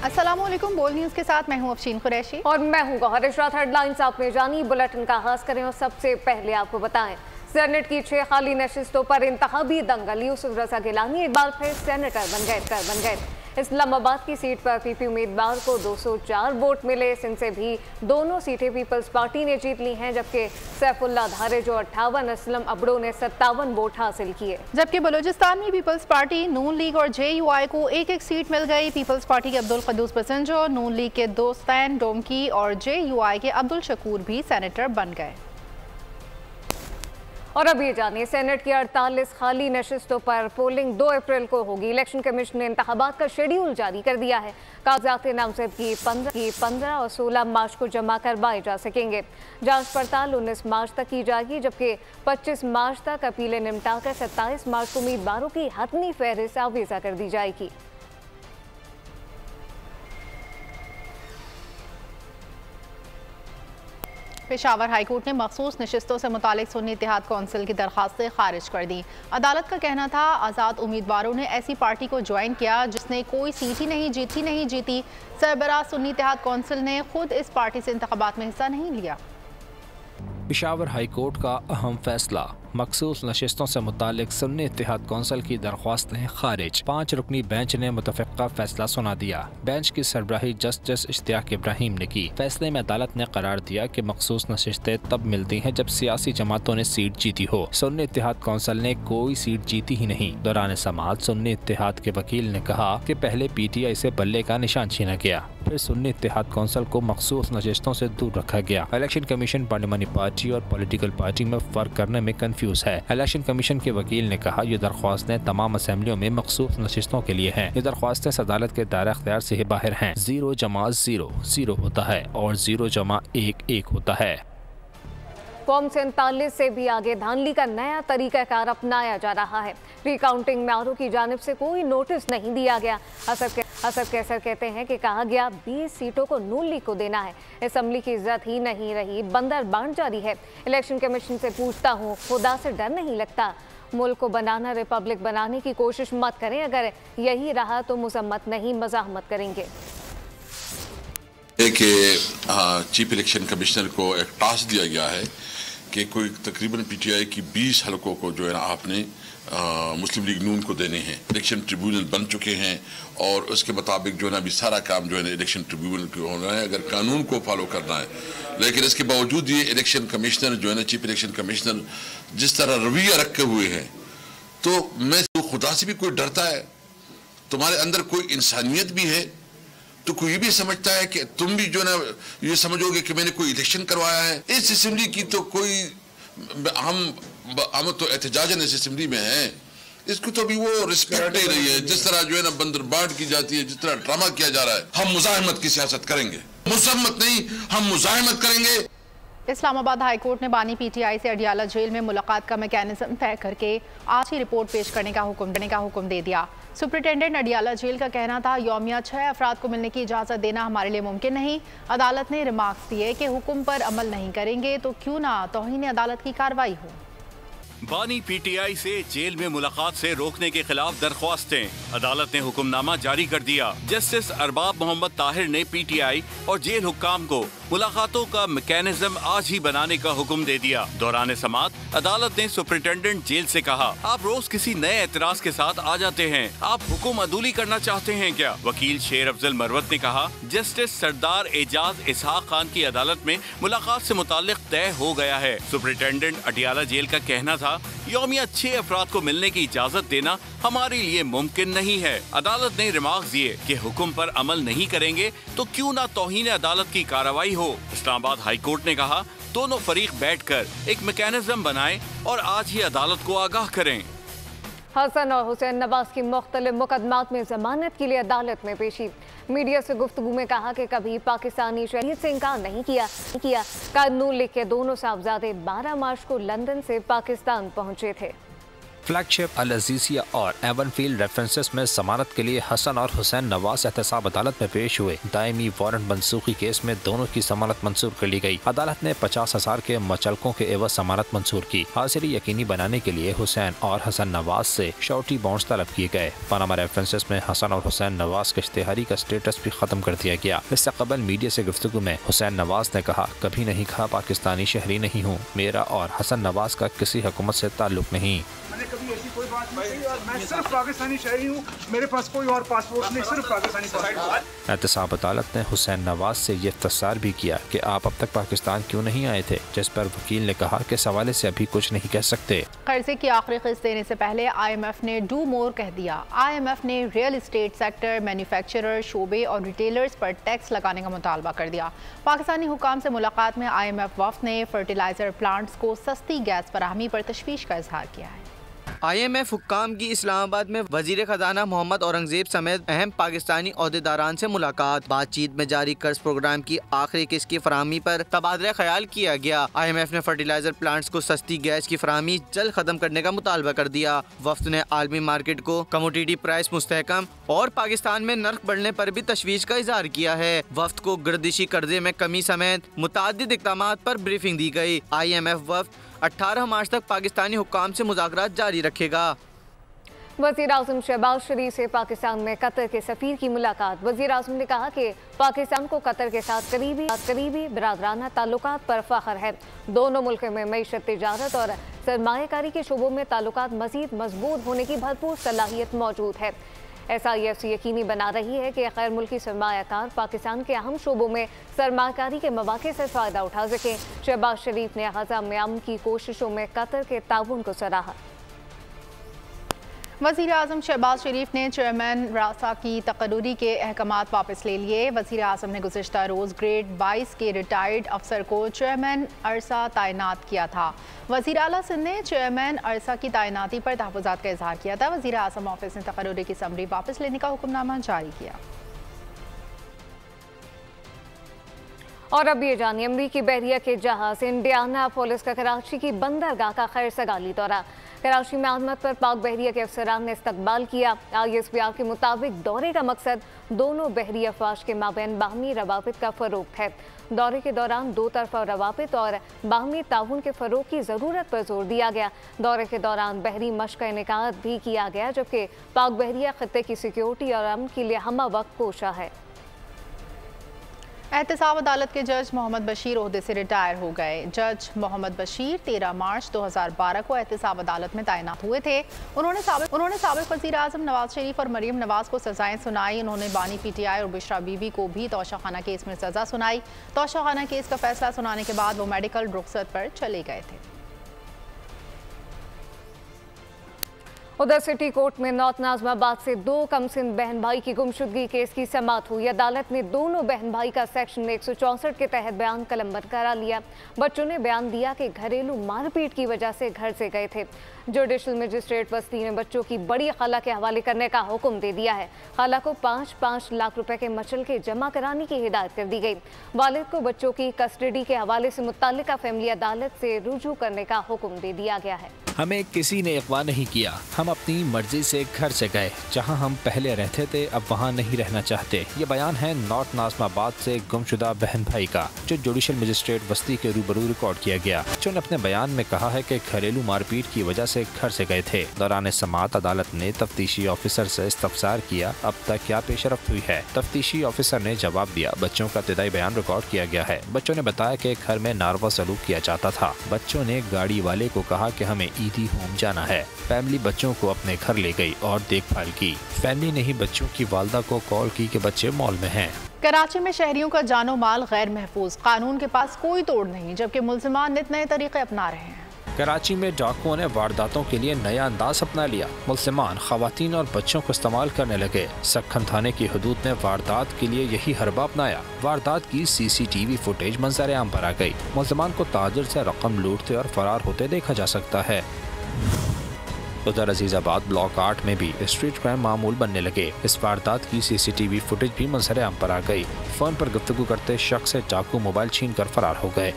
अस्सलामुअलैकुम। बोल न्यूज़ के साथ मैं हूं अफशीन कुरैशी और मैं हूं गौहर इशरात। हेडलाइंस आपने जानी, बुलेटिन का आगाज करें और सबसे पहले आपको बताएं सेनेट की 6 खाली नशिस्तों पर इंतखाबी दंगल। यूसुफ रजा गिलानी एक बार फिर सेनेटर बन गए। इस्लामाबाद की सीट पर पीपी उम्मीदवार को 204 वोट मिले। इनसे भी दोनों सीटें पीपल्स पार्टी ने जीत ली हैं, जबकि सैफुल्ला धारे जो 58, असलम अबड़ो ने 57 वोट हासिल किए। जबकि बलूचिस्तान में पीपल्स पार्टी, नून लीग और JUI को एक एक सीट मिल गई। पीपल्स पार्टी के अब्दुल कद्दूस बसंजो, नून लीग के दोस्तान डोमकी और JUI के अब्दुल शकूर भी सेनेटर बन गए। और अब ये जानिए और की 48 खाली नशिस्तों पर पोलिंग 2 अप्रैल को होगी। इलेक्शन कमीशन ने इंतखाबात का शेड्यूल जारी कर दिया है। कागजात नामजद की 15 और 16 मार्च को जमा करवाए जा सकेंगे। जांच पड़ताल 19 मार्च तक की जाएगी, जबकि 25 मार्च तक अपीलें निपटाकर 27 मार्च को उम्मीदवारों की हतमी फहरिस्त आवेजा कर दी जाएगी। पेशावर हाईकोर्ट ने मखसूस नशिस्तों से मुतालिक सुन्नी इत्तेहाद कौंसिल की दरखास्तें खारिज कर दी। अदालत का कहना था आज़ाद उम्मीदवारों ने ऐसी पार्टी को ज्वाइन किया जिसने कोई सीट ही नहीं जीती। सरबराह सुन्नी इत्तेहाद कौंसिल ने खुद इस पार्टी से इंतखाबात में हिस्सा नहीं लिया। पेशावर हाईकोर्ट का अहम फैसला, मखसूस नशिस्तों से मुतालिक सुन्नी इत्तेहाद कौंसिल की दरख्वास्तें खारिज। 5 रुकनी बेंच ने मुतफ़िक़ा फैसला सुना दिया। बेंच की सरबराही जस्टिस इश्तियाक इब्राहिम ने की। फैसले में अदालत ने करार दिया कि मखसूस नशिस्तें तब मिलती हैं जब सियासी जमातों ने सीट जीती हो। सुन्नी इत्तेहाद कौंसिल ने कोई सीट जीती ही नहीं। दौरान समाअत सुन्नी इत्तेहाद के वकील ने कहा कि पहले PTI से बल्ले का निशान छीना गया, फिर सुन्नी इत्तेहाद कौंसिल को मखसूस नशिस्तों से दूर रखा गया। इलेक्शन कमीशन पार्लिमानी पार्टी और पॉलिटिकल पार्टी में फर्क करने में कंफ्यूज है। इलेक्शन कमीशन के वकील ने कहा ये दरख्वास्तें तमाम असेंबलियों में मखसूस नशिस्तों के लिए हैं। ये दरख्वास्तें अदालत के दायरा इख्तियार से ही बाहर हैं। 0 जमा 0 0 होता है और 0 जमा 1 1 होता है। फॉर्म 47 से भी आगे धांधली का नया तरीकाकार अपनाया जा रहा है। रिकाउंटिंग में आरओ की जानिब से कोई नोटिस नहीं दिया गया। असद कैसर कहते हैं कि कहा गया 20 सीटों को नून लीग को देना है। असेंबली की इज्जत ही नहीं रही, बंदर बांट जारी है। इलेक्शन कमीशन से पूछता हूँ, खुदा से डर नहीं लगता? मुल्क को बनाना रिपब्लिक बनाने की कोशिश मत करें। अगर यही रहा तो मुजम्मत नहीं, मजाहमत करेंगे। चीफ इलेक्शन कमिश्नर को एक टास्क दिया गया है कि कोई तकरीबन PTI की 20 हलकों को जो है ना आपने मुस्लिम लीग नून को देने हैं। इलेक्शन ट्रिब्यूनल बन चुके हैं और उसके मुताबिक जो है ना अभी सारा काम जो है ना इलेक्शन ट्रिब्यूनल को होना है, अगर कानून को फॉलो करना है। लेकिन इसके बावजूद ये इलेक्शन कमिश्नर जो है ना, चीफ इलेक्शन कमिश्नर जिस तरह रवैया रखे हुए हैं, तो मैं तो खुदा से भी कोई डरता है? तुम्हारे अंदर कोई इंसानियत भी है तो कोई भी समझता है कि तुम भी जो ना ये समझोगे कि मैंने कोई इलेक्शन करवाया है। इस असेंबली की तो कोई हम तो एहतजाजन इस असेंबली में हैं, इसको तो भी वो रिस्पेक्ट नहीं रही है। जिस तरह जो है ना बंदर बांट की जाती है, जिस तरह ड्रामा किया जा रहा है, हम मुजाहिमत की सियासत करेंगे, मुजम्मत नहीं, हम मुजाहिमत करेंगे। इस्लामाबाद हाईकोर्ट ने बानी PTI से अडियाला जेल में मुलाकात का मैकेनिज्म तय करके आज ही रिपोर्ट पेश करने का हुक्म दे दिया। सुप्रिटेंडेंट अडियाला जेल का कहना था यौमिया 6 अफराद को मिलने की इजाज़त देना हमारे लिए मुमकिन नहीं। अदालत ने रिमार्क्स दिए कि हुक्म पर अमल नहीं करेंगे तो क्यों ना तौहीन अदालत की कार्रवाई हो। बानी PTI से जेल में मुलाकात से रोकने के खिलाफ दरख्वास्तें, अदालत ने हुक्मनामा जारी कर दिया। जस्टिस अरबाब मोहम्मद ताहिर ने PTI और जेल हुक्काम को मुलाकातों का मैकेनिज्म आज ही बनाने का हुक्म दे दिया। दौरान समाअत अदालत ने सुप्रिटेंडेंट जेल से कहा, आप रोज किसी नए एतराज के साथ आ जाते हैं, आप हुक्म अदूली करना चाहते हैं क्या? वकील शेर अफजल मरवत ने कहा, जस्टिस सरदार एजाज इसहाक खान की अदालत में मुलाकात से मुताल्लिक तय हो गया है। सुप्रिटेंडेंट अडियाला जेल का कहना था यौमिया 6 अफराद को मिलने की इजाजत देना हमारे लिए मुमकिन नहीं है। अदालत ने रिमार्क्स दिए कि हुक्म पर अमल नहीं करेंगे तो क्यों ना तौहीन अदालत की कार्रवाई हो। इस्लामाबाद हाईकोर्ट ने कहा दोनों फरीक बैठकर एक मैकेनिज्म बनाएं और आज ही अदालत को आगाह करें। हसन और हुसैन नवाज की मुख्तलिफ मुकदमात में जमानत के लिए अदालत में पेशी। मीडिया से गुफ्तगू में कहा कि कभी पाकिस्तानी शहीद से इनकार नहीं किया। नून लीग के दोनों साहबजादे 12 मार्च को लंदन से पाकिस्तान पहुंचे थे। फ्लैगशिप अल अजीजिया और एवनफील्ड रेफरेंसेस में जमानत के लिए हसन और हुसैन नवाज एहतसाब अदालत में पेश हुए। दायमी वारंट मनसूखी केस में दोनों की जमानत मंजूर कर ली गई। अदालत ने 50,000 के मचलकों के एवज जमानत मंजूर की। हाजिरी यकीनी बनाने के लिए हुसैन और हसन नवाज से श्योरिटी बॉन्ड्स तलब किए गए। पनामा रेफरेंसेस में हसन और हुसैन नवाज के इश्तिहारी का स्टेटस भी खत्म कर दिया गया। इससे कबल मीडिया से गुफ्तगू में हुसैन नवाज ने कहा, कभी नहीं कहा पाकिस्तानी शहरी नहीं हूँ, मेरा और हसन नवाज का किसी हुकूमत से ताल्लुक नहीं। मैंने कभी ऐसी कोई बात नहीं कही और मैं सिर्फ पाकिस्तानी शहरी हूँ, मेरे पास कोई और पासपोर्ट नहीं, सिर्फ पाकिस्तानी पासपोर्ट। एहतसाब अदालत ने हुसैन नवाज से ये इफ्तिसार भी किया कि आप अब तक पाकिस्तान क्यों नहीं आए थे, जिस पर वकील ने कहा कि इस हवाले से अभी कुछ नहीं कह सकते। कर्जे की आखिरी किस्त देने से पहले IMF ने डू मोर कह दिया। IMF ने रियल एस्टेट सेक्टर, मैन्युफैक्चरर, शोबे और रिटेलर्स पर टैक्स लगाने का मुतालबा कर दिया। पाकिस्तानी हुकाम से मुलाकात में IMF वफ्द ने फर्टिलाइजर प्लांट्स को सस्ती गैस फराहमी पर तशवीश का इजहार किया है। IMF हुक्काम की इस्लामाबाद में वजीर खजाना मोहम्मद औरंगजेब समेत अहम पाकिस्तानी अहदेदारान से मुलाकात। बातचीत में जारी कर्ज प्रोग्राम की आखिरी किस्त की फराहमी पर तबादला ख्याल किया गया। IMF ने फर्टिलाइजर प्लांट्स को सस्ती गैस की फराहमी जल्द खत्म करने का मुतालबा कर दिया। वफ्द ने आलमी मार्केट को कमोडिटी प्राइस मुस्तहकम और पाकिस्तान में नर्ख बढ़ने पर भी तशवीश का इजहार किया है। वफ्द को गर्दिशी कर्जे में कमी समेत मुतादिद इक़दामात पर ब्रीफिंग दी गई। IMF वफ्द 18 मार्च तक पाकिस्तानी हुक्काम से मुज़ाकरात जारी रखेगा। वज़ीर आज़म शहबाज शरीफ से पाकिस्तान में कतर के सफ़ीर की मुलाकात। वज़ीर आज़म ने कहा कि पाकिस्तान को कतर के साथ करीबी बिरादराना ताल्लुकात पर फ़ख्र है। दोनों मुल्क में मईशत, तिजारत और सरमायाकारी के शोबों में ताल्लुकात मज़ीद मजबूत होने की भरपूर सलाहियत मौजूद है। SIFC यकीनी बना रही है कि गैर मुल्की सरमायाकार पाकिस्तान के अहम शोबों में सरमायाकारी के मौके से फ़ायदा उठा सकें। शहबाज शरीफ ने गज़ा में अमन की कोशिशों में कतर के ताउन को सराहा। वज़ीर आज़म शहबाज शरीफ ने चेयरमैन रासा की तकर्री के अहकामात वापस ले लिए। वज़ीर आज़म ने गुज़िश्ता रोज़ ग्रेड 22 के रिटायर्ड अफसर को चेयरमैन अरसा तैनात किया था। वज़ीर आला सिंध ने चेयरमैन अरसा की तैनाती पर तहफ़्फ़ुज़ात का इज़हार किया था। वज़ीर आज़म ऑफिस ने तकर्री की समरी वापस लेने का हुक्मनामा जारी किया। और अब ये जानिए अमरीकी बहरिया के जहाज़ इंडियाना पुलिस का कराची की बंदरगाह का खैर सगाली दौरा। कराची में आमद पर पाक बहरिया के अफसरान ने इस्तकबाल किया। ISPR के मुताबिक दौरे का मकसद दोनों बहरी अफवाज के माबैन बाहमी रवाबित का फ़रोग़ है। दौरे के दौरान दो तरफ़ा रवाबित और बाहमी ताउन के फ़रोग़ की ज़रूरत पर जोर दिया गया। दौरे के दौरान बहरी मश्क़ का इनेकाद भी किया गया, जबकि पाक बहरिया ख़ित्ते की सिक्योरिटी और अमन के लिए हमा वक्त कोशा है। एहतसाब अदालत के जज मोहम्मद बशीर ओहदे से रिटायर हो गए। जज मोहम्मद बशीर 13 मार्च 2012 को एहतसाब अदालत में तैनात हुए थे। उन्होंने साबिक़ वज़ीर आज़म नवाज शरीफ और मरीम नवाज को सज़ाएं सुनाई। उन्होंने बानी PTI और बुशरा बीबी को भी तौशाखाना केस में सज़ा सुनाई। तौशाखाना केस का फैसला सुनाने के बाद वो मेडिकल रुखसत पर चले गए थे। उधर सिटी कोर्ट में नॉर्थ नाज़िमाबाद से दो कमसिन बहन भाई की गुमशुदगी केस की समाअत हुई। अदालत ने दोनों बहन भाई का सेक्शन 164 के तहत बयान कलमबंद करा लिया। बच्चों ने बयान दिया कि घरेलू मारपीट की वजह से घर से गए थे। जुडिशल मजिस्ट्रेट बस्ती ने बच्चों की बड़ी खाला के हवाले करने का हुक्म दे दिया है। खाला को 5-5 लाख रुपए के मचलके जमा कराने की हिदायत कर दी गई। वालिद को बच्चों की कस्टडी के हवाले से मुत्तल्लिका फैमिली अदालत से रुजू करने का हुक्म दे दिया गया है। हमें किसी ने अगवा नहीं किया, हम अपनी मर्जी से घर से गए। जहां हम पहले रहते थे अब वहां नहीं रहना चाहते। ये बयान है नॉर्थ नाज़िमाबाद से गुमशुदा बहन भाई का, जो जुडिशल मजिस्ट्रेट बस्ती के रूबरू रिकॉर्ड किया गया। बच्चों ने अपने बयान में कहा है कि घरेलू मारपीट की वजह से घर से गए थे। दौरान समाअत अदालत ने तफ्तीशी ऑफिसर से इस्तफसार किया, अब तक क्या पेशरफ्त हुई है। तफ्तीशी ऑफिसर ने जवाब दिया, बच्चों का इब्तदाई बयान रिकॉर्ड किया गया है। बच्चों ने बताया कि घर में नारवा सलूक किया जाता था। बच्चों ने गाड़ी वाले को कहा कि हमें ईदी होम जाना है। फैमिली बच्चों को अपने घर ले गई और देखभाल की। फैमिली ने ही बच्चों की वालदा को कॉल की कि बच्चे मॉल में हैं। कराची में शहरियों का जानो माल गैर महफूज, कानून के पास कोई तोड़ नहीं, जबकि मुल्ज़िमान नित नए तरीके अपना रहे हैं। कराची में डाकुओं ने वारदातों के लिए नया अंदाज अपना लिया। मुल्ज़िमान खवातीन और बच्चों को इस्तेमाल करने लगे। सक्खन थाने की हदूद में वारदात के लिए यही हरबा अपनाया। वारदात की CCTV फुटेज मंजर आम पर आ गई। मुल्ज़िमान को ताजिर से रकम लूटते और फरार होते देखा जा सकता है। उधर अजीजाबाद ब्लॉक 8 में भी स्ट्रीट क्राइम मामूल बनने लगे। इस वारदात की CCTV फुटेज भी मंजर आम पर आ गई। फोन पर गुफ्तगू करते शख्स से चाकू मोबाइल छीन कर फरार हो गए।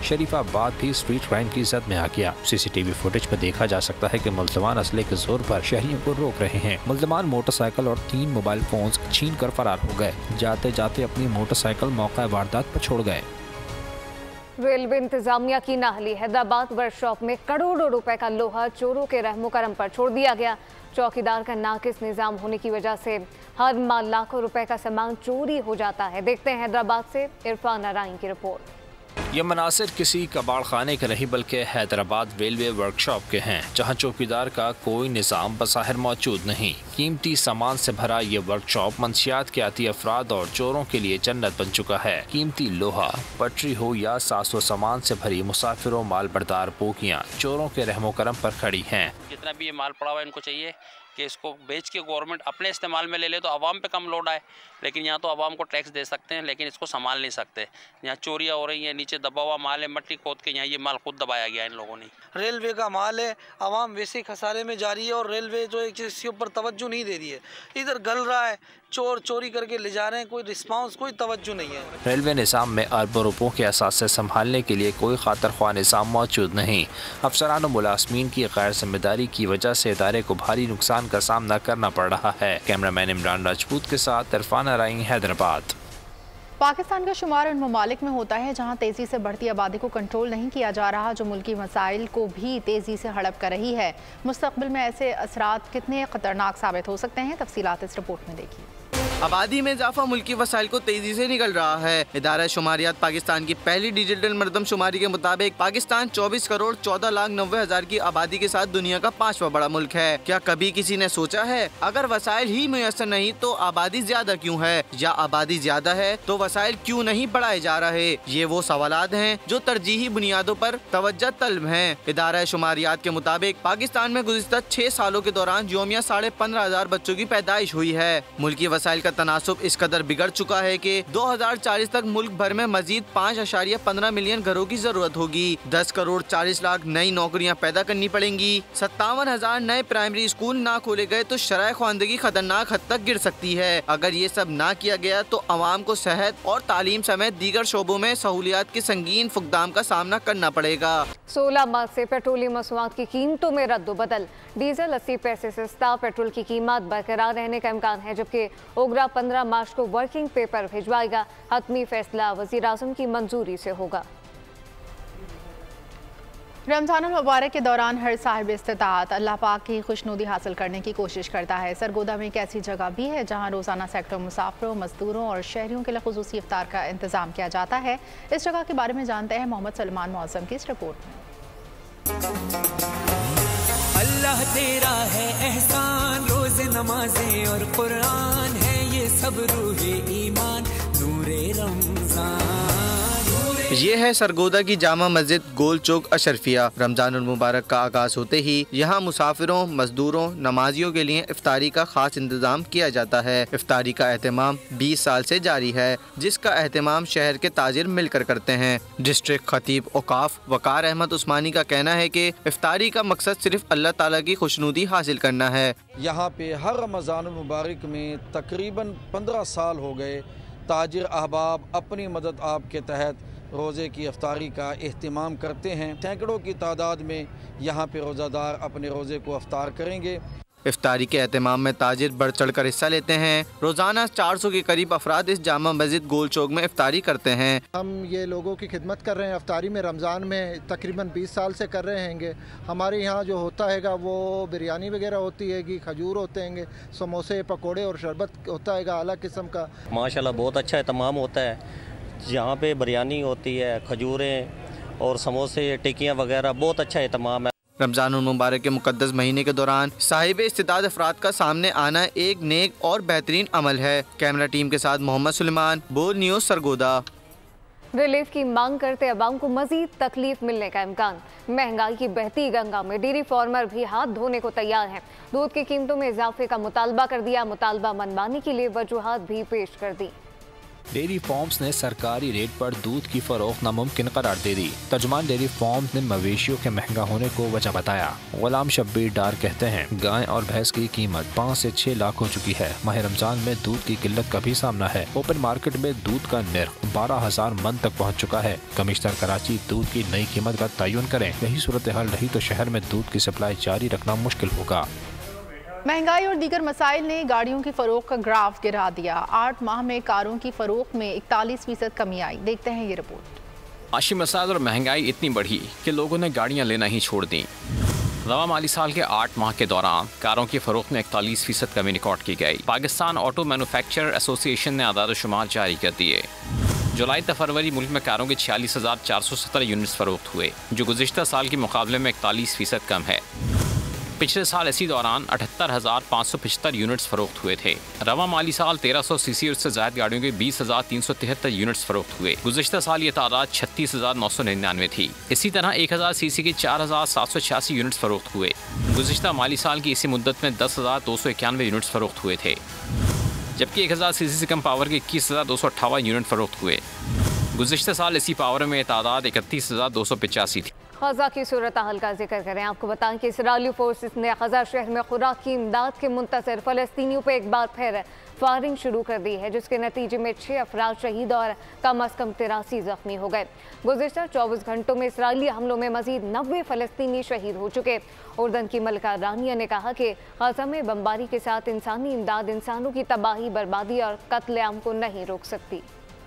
शरीफाबाद भी स्ट्रीट क्राइम की जद में आ गया। CCTV फुटेज में देखा जा सकता है कि मुल्ज़िमान असले के जोर पर शहरियों को रोक रहे हैं। मुल्ज़िमान मोटरसाइकिल और 3 मोबाइल फोन्स छीन कर फरार हो गए। जाते जाते अपनी मोटरसाइकिल मौका वारदात पर छोड़ गए। रेलवे इंतजामिया की नाहली। हैदराबाद वर्कशॉप में करोड़ों रुपए का लोहा चोरों के रहमो करम पर छोड़ दिया गया। चौकीदार का नाकिस निजाम होने की वजह से हर माह लाखों रुपए का सामान चोरी हो जाता है। देखते हैं हैदराबाद से इरफान नाराइन की रिपोर्ट। ये मनासिर किसी कबाड़ खाने के नहीं बल्कि हैदराबाद रेलवे वर्कशॉप के हैं, जहां चौकीदार का कोई निज़ाम बज़ाहिर मौजूद नहीं। कीमती सामान से भरा ये वर्कशॉप मंशियात के आती अफराद और चोरों के लिए जन्नत बन चुका है। कीमती लोहा, पटरी हो या सासो सामान से भरी मुसाफिरों माल बरदार बोगियाँ चोरों के रहमो करम पर खड़ी हैं। जितना भी ये माल पड़ा हुआ है, इनको चाहिए कि इसको बेच के गवर्नमेंट अपने इस्तेमाल में ले ले तो आवाम पे कम लोड आए। लेकिन यहाँ तो आवाम को टैक्स दे सकते हैं, लेकिन इसको संभाल नहीं सकते। यहाँ चोरियाँ हो रही हैं, नीचे दबा हुआ माल है, मट्टी खोद के यहाँ ये माल खुद दबाया गया इन लोगों ने। रेलवे का माल है, आवाम वैसे खसारे में जा रही है और रेलवे जो इसके ऊपर तवज्जो नहीं दे रही है। इधर गल रहा है, चोर चोरी करके ले जा रहे हैं, कोई रिस्पांस, कोई तवज्जो नहीं है। रेलवे निज़ाम में अरबों रुपयों के असासे संभालने के लिए कोई खातर ख्वाह निज़ाम मौजूद नहीं। अफसरान और मुलाज़मीन की गैर जिम्मेदारी की वजह से इदारे को भारी नुकसान का सामना करना पड़ रहा है। कैमरामैन इमरान राजपूत के साथ इरफान नाराइन, हैदराबाद। पाकिस्तान का शुमार उन ममालिक में होता है जहां तेजी से बढ़ती आबादी को कंट्रोल नहीं किया जा रहा, जो मुल्की मसाइल को भी तेजी से हड़प कर रही है। मुस्तकबिल में ऐसे असरात कितने खतरनाक साबित हो सकते हैं, तफसीलात इस रिपोर्ट में देखिए। आबादी में इजाफा मुल्की वसाइल को तेजी से निकल रहा है। इदारा शुमारियात पाकिस्तान की पहली डिजिटल मरदम शुमारी के मुताबिक पाकिस्तान 24 करोड़ 14,90,000 की आबादी के साथ दुनिया का 5वां बड़ा मुल्क है। क्या कभी किसी ने सोचा है अगर वसाइल ही मुयसर नहीं तो आबादी ज्यादा क्यों है, या आबादी ज्यादा है तो वसाइल क्यों नहीं बढ़ाए जा रहे? ये वो सवालात हैं जो तरजीही बुनियादों पर तवज्जो तलब हैं। इदारा शुमारियात के मुताबिक पाकिस्तान में गुज़िश्ता 6 सालों के दौरान यौमिया 15,500 बच्चों की पैदाइश हुई है। मुल्की वसाइल का तनासुब इस कदर बिगड़ चुका है कि 2040 तक मुल्क भर में मजीद 5.15 मिलियन घरों की जरूरत होगी। 10 करोड़ 40 लाख नई नौकरियां पैदा करनी पड़ेंगी। 57,000 नए प्राइमरी स्कूल ना खोले गए तो शरह ख्वानदगी खतरनाक हद तक गिर सकती है। अगर ये सब ना किया गया तो अवाम को सेहत और तालीम समेत दीगर शोबों में सहूलियात के संगीन फुकदाम का सामना करना पड़ेगा। 16 मार्च से पेट्रोलियम मसनूआत की कीमतों में रद्द-बदल। डीजल 80 पैसे सस्ता, पेट्रोल की कीमत बरकरार रहने का इम्कान है, जबकि ओगरा 15 मार्च को वर्किंग पेपर भिजवाएगा। हतमी फैसला वज़ीर आज़म की मंजूरी से होगा। रमज़ान मुबारक के दौरान हर साहिब इस्तिताअत अल्लाह पाक की खुशनुदी हासिल करने की कोशिश करता है। सरगोदा में एक ऐसी जगह भी है जहां रोज़ाना सैकड़ों मुसाफिरों, मजदूरों और शहरियों के लिए खुसूसी इफ्तार का इंतज़ाम किया जाता है। इस जगह के बारे में जानते हैं मोहम्मद सलमान मौसम की इस रिपोर्ट में। अल्लाह तेरा है एहसान, रोज़े नमाज़ें और कुरान है ये सब रूहे ईमान, नूरे रमज़ान। ये है सरगोदा की जामा मस्जिद गोल चौक अशरफिया। रमजान मुबारक का आगाज होते ही यहाँ मुसाफिरों, मजदूरों, नमाजियों के लिए इफ्तारी का खास इंतजाम किया जाता है। इफ्तारी का एहतमाम 20 साल से जारी है, जिसका एहतमाम शहर के ताजिर मिलकर करते हैं। डिस्ट्रिक्ट खतीब औकाफ वकार अहमद उस्मानी का कहना है कि इफ्तारी का मकसद सिर्फ अल्लाह ताला की खुशनुदी हासिल करना है। यहाँ पे हर रमज़ान मुबारक में तकरीबन 15 साल हो गए ताजिर अहबाब अपनी मदद आप के तहत रोज़े की इफ्तारी का एहतमाम करते हैं। सैकड़ों की तादाद में यहाँ पे रोज़ादार अपने रोज़े को इफ्तार करेंगे। इफ्तारी के एहतमाम में ताजिर बढ़ चढ़ कर हिस्सा लेते हैं। रोज़ाना 400 के करीब अफराद इस जामा मस्जिद गोल चौक में इफ्तारी करते हैं। हम ये लोगों की खिदमत कर रहे हैं इफ्तारी में, रमज़ान में तकरीबन 20 साल से कर रहे हैं। हमारे यहाँ जो होता है वो बिरयानी वगैरह होती है, खजूर होते हैं, समोसे, पकोड़े और शरबत होता है अलग किस्म का। माशाल्लाह बहुत अच्छा एहतमाम होता है। यहाँ पे बिरयानी होती है, खजूरें और समोसे, टिक्कियाँ वगैरह, बहुत अच्छा एहतमाम है। रमज़ान मुबारक के मुकद्दस महीने के दौरान साहिब इस्तिताद अफराद का सामने आना एक नेक और बेहतरीन अमल है। कैमरा टीम के साथ मोहम्मद सुलेमान, बोल न्यूज़, सरगोदा। रिलीफ की मांग करते अवाम को मजीद तकलीफ मिलने का इम्कान। महंगाई की बहती गंगा में डेयरी फार्मर भी हाथ धोने को तैयार हैं। दूध की कीमतों में इजाफे का मुतालबा कर दिया। मुतालबा मनमानी के लिए वजूहात भी पेश कर दी। डेयरी फार्म्स ने सरकारी रेट पर दूध की फरोख्त नामुमकिन करार दे दी। तर्जुमान डेयरी फार्म्स ने मवेशियों के महंगा होने को वजह बताया। गुलाम शब्बीर डार कहते हैं, गाय और भैंस की कीमत 5 से 6 लाख हो चुकी है। माह रमजान में दूध की किल्लत का भी सामना है। ओपन मार्केट में दूध का निर्ख 12,000 मन तक पहुँच चुका है। कमिश्नर कराची दूध की नई कीमत का तयन करें। यही सूरत हाल रही तो शहर में दूध की सप्लाई जारी रखना मुश्किल होगा। महंगाई और दीगर मसाइल ने गाड़ियों की फरोख्त का ग्राफ गिरा दिया। 8 माह में कारों की फरोख्त में 41% कमी आई। देखते हैं ये रिपोर्ट। माशी मसाइल और महंगाई इतनी बढ़ी कि लोगों ने गाड़ियां लेना ही छोड़ दी। रवा माली साल के 8 माह के दौरान कारों की फरोख्त में 41% कमी रिकॉर्ड की गई। पाकिस्तान ऑटो मैन्युफैक्चरर एसोसिएशन ने आदाद-ओ-शुमार जारी कर दिए। जुलाई से फरवरी मुल्क में कारों के 46,417 यूनिट्स फरोख्त हुए, जो गुज़िश्ता साल के मुकाबले में 41% कम है। पिछले साल इसी दौरान 78,575 यूनिट्स फरोख्त हुए थे। रवा माली साल 1300 सीसी और उससे ज़ायद गाड़ियों के 20,373 यूनिट्स फरोख्त हुए। गुज़िश्ता साल ये तादाद 36,999 थी। इसी तरह 1000 सीसी के 4,786 यूनिट्स फरोख्त हुए। गुज़िश्ता माली साल की इसी मुद्दत में 10,291 यूनिट्स फरोख्त हुए थे, जबकि 1000 सीसी से कम पावर के 21,258 यूनिट फरोख्त हुए। गुज़िश्ता साल इसी पावर में तादाद 31,285 थी। ग़ज़ा की सूरत हाल का जिक्र करें। आपको बताएं कि इसराइली फोर्सेस ने ग़ज़ा शहर में खुराक की इमदाद के मुंतज़िर फ़लस्तीनियों पर एक बार फिर फायरिंग शुरू कर दी है, जिसके नतीजे में 6 अफराद शहीद और कम अज़ कम 83 ज़ख्मी हो गए। गुज़िश्ता 24 घंटों में इसराइली हमलों में मज़ीद 90 फ़लस्तीनी शहीद हो चुके। उर्दन की मलिका रानिया ने कहा कि ग़ज़ा में बमबारी के साथ इंसानी इमदाद इंसानों की तबाही, बर्बादी और कत्लेआम को नहीं रोक सकती।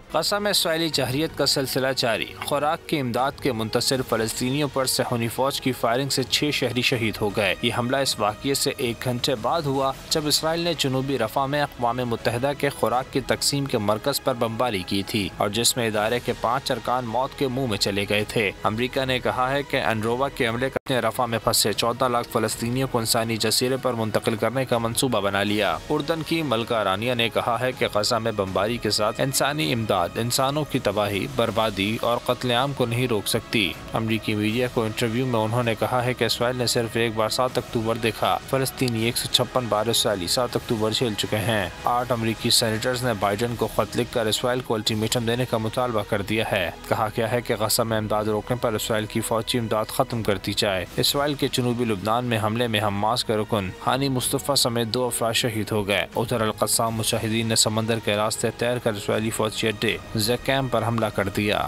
ग़ज़ा में इसराइली जहरियत का सिलसिला जारी। खुराक की इमदाद के मुंतज़िर फ़लस्तीनियों पर सहूनी फ़ौज की फायरिंग से 6 शहरी शहीद हो गए। ये हमला इस वाक़ये से 1 घंटे बाद हुआ जब इसराइल ने जनूबी रफ़ा में अक़वाम मुत्तहिदा के खुराक की तकसीम के मरकज़ पर बमबारी की थी और जिसमें इदारे के 5 अरकान मौत के मुँह में चले गए थे। अमरीका ने कहा है कि अनरोवा के हमले ने रफ़ा में फंसे 14 लाख फ़लस्तीनियों को इंसानी जसीरे पर मुंतकिल करने का मनसूबा बना लिया। उर्दन की मलिका रानिया ने कहा है कि ग़ज़ा में बमबारी के साथ इंसानी इमदाद इंसानों की तबाही, बर्बादी और कत्लेआम को नहीं रोक सकती। अमरीकी मीडिया को इंटरव्यू में उन्होंने कहा है कि इसराइल ने सिर्फ एक बार 7 अक्टूबर देखा। फ़लस्तीनी 156 बार इसराइली 7 अक्टूबर झेल चुके हैं। 8 अमरीकी सेनेटर्स ने बाइडन को खत लिखकर इसराइल को अल्टीमेटम देने का मुतालबा कर दिया है। कहा गया है कि ग़ज़ा में इमदाद रोकने पर इसराइल की फौजी इमदाद खत्म कर दी जाए। इसराइल के जनूबी लुबनान में हमले में हमास के रुकन हानी मुस्तफ़ा समेत 2 अफराद शहीद हो गए। उधर अल-क़स्साम मुजाहिदीन ने समंदर के रास्ते तैर कर इसराइली फौजी अड्डे कैंप पर हमला कर दिया।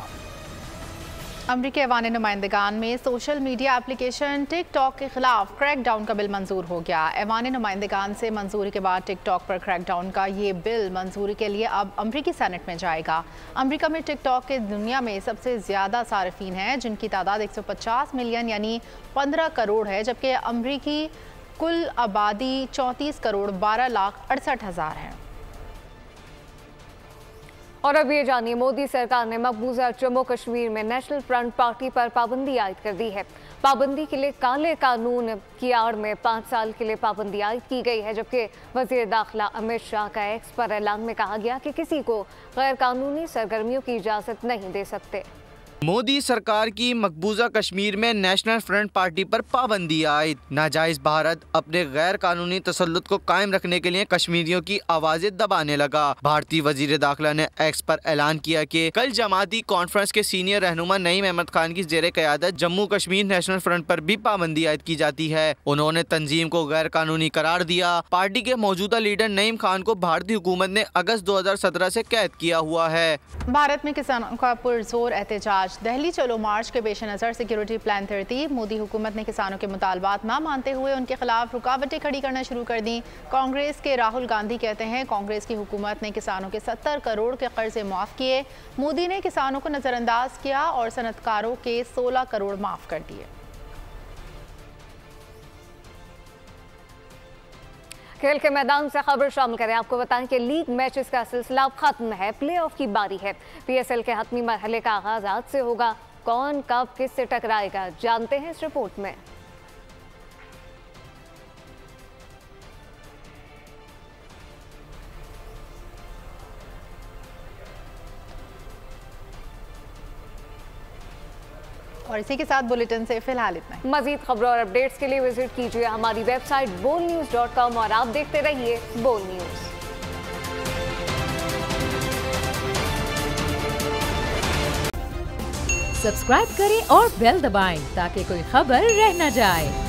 अमरीकी ऐवान नुमाइंदगान में सोशल मीडिया एप्लीकेशन टिकटॉक के खिलाफ क्रैकडाउन का बिल मंजूर हो गया। ऐवान नुमाइंदगान से मंजूरी के बाद टिकटॉक पर क्रैकडाउन का ये बिल मंजूरी के लिए अब अमरीकी सेनेट में जाएगा। अमरीका में टिकटॉक के दुनिया में सबसे ज़्यादा सार्फिन हैं, जिनकी तादाद 150 मिलियन यानी 15 करोड़ है, जबकि अमरीकी कुल आबादी 34 करोड़ 12 लाख 68 हज़ार है। और अब ये जानिए, मोदी सरकार ने मकबूजा जम्मू कश्मीर में नेशनल फ्रंट पार्टी पर पाबंदी आयद कर दी है। पाबंदी के लिए काले कानून की आड़ में 5 साल के लिए पाबंदी आयद की गई है, जबकि वज़ीर दाखिला अमित शाह का एक्स पर ऐलान में कहा गया कि किसी को गैर कानूनी सरगर्मियों की इजाज़त नहीं दे सकते। मोदी सरकार की मकबूजा कश्मीर में नेशनल फ्रंट पार्टी पर पाबंदी आयद। नाजायज भारत अपने गैर कानूनी तसल्लुत को कायम रखने के लिए कश्मीरियों की आवाजें दबाने लगा। भारतीय वजीर दाखिला ने एक्स पर ऐलान किया कि कल जमाती कॉन्फ्रेंस के सीनियर रहनुमा नईम अहमद खान की जेर क़यादत जम्मू कश्मीर नेशनल फ्रंट पर भी पाबंदी आयद की जाती है। उन्होंने तंजीम को गैर कानूनी करार दिया। पार्टी के मौजूदा लीडर नईम खान को भारतीय हुकूमत ने अगस्त 2017 से कैद किया हुआ है। भारत में किसानों का पुरजोर एहतजाज। दिल्ली चलो मार्च के पेश नज़र सिक्योरिटी प्लान तरतीब। मोदी हुकूमत ने किसानों के मुतालबात ना मानते हुए उनके खिलाफ रुकावटें खड़ी करना शुरू कर दी। कांग्रेस के राहुल गांधी कहते हैं कांग्रेस की हुकूमत ने किसानों के 70 करोड़ के कर्जे माफ़ किए। मोदी ने किसानों को नज़रअंदाज किया और सनतकारों के 16 करोड़ माफ़ कर दिए। खेल के मैदान से खबर शामिल करें। आपको बताएं कि लीग मैचेस का सिलसिला खत्म है, प्लेऑफ की बारी है। पीएसएल के हतमी मरहले का आगाज आज से होगा। कौन कब किससे टकराएगा जानते हैं इस रिपोर्ट में। और इसी के साथ बुलेटिन से फिलहाल इतना ही। मजीद खबरों और अपडेट्स के लिए विजिट कीजिए हमारी वेबसाइट bolnews.com और आप देखते रहिए बोल न्यूज़। सब्सक्राइब करें और बेल दबाएं ताकि कोई खबर रह न जाए।